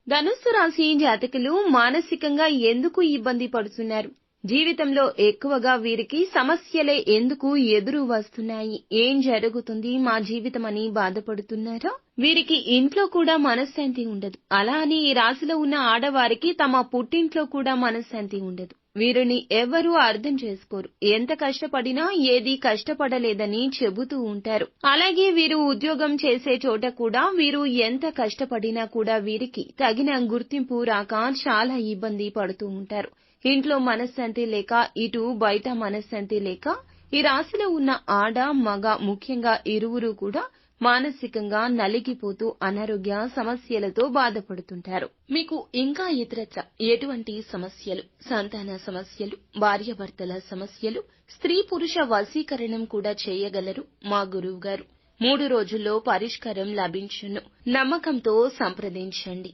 ధనుస్సు రాశి జాతకులు మానసికంగా ఎందుకు ఇబ్బంది పడుతున్నారు? జీవితంలో ఎక్కువగా వీరికి సమస్యలే ఎందుకు ఎదురు వస్తున్నాయి? ఏం జరుగుతుంది మా జీవితం అని బాధపడుతున్నారా? వీరికి ఇంట్లో కూడా మనశ్శాంతి ఉండదు. అలా అని ఈ రాశిలో ఉన్న ఆడవారికి తమ పుట్టింట్లో కూడా మనశ్శాంతి ఉండదు. వీరిని ఎవ్వరూ అర్థం చేసుకోరు. ఎంత కష్టపడినా ఏదీ కష్టపడలేదని చెబుతూ ఉంటారు. అలాగే వీరు ఉద్యోగం చేసే చోట కూడా వీరు ఎంత కష్టపడినా కూడా వీరికి తగిన గుర్తింపు రాక చాలా ఇబ్బంది పడుతూ ఉంటారు. ఇంట్లో మనశ్శాంతి లేక, ఇటు బయట మనశ్శాంతి లేక ఈ రాశిలో ఉన్న ఆడ, మగ ముఖ్యంగా ఇరువురు కూడా మానసికంగా నలిగిపోతూ అనారోగ్య సమస్యలతో బాధపడుతుంటారు. మీకు ఇంకా ఇతరత్ర ఎటువంటి సమస్యలు, సంతాన సమస్యలు, భార్యాభర్తల సమస్యలు, స్త్రీ పురుష వశీకరణం కూడా చేయగలరు మా గురువుగారు. 3 రోజుల్లో పరిష్కారం లభించును. నమ్మకంతో సంప్రదించండి.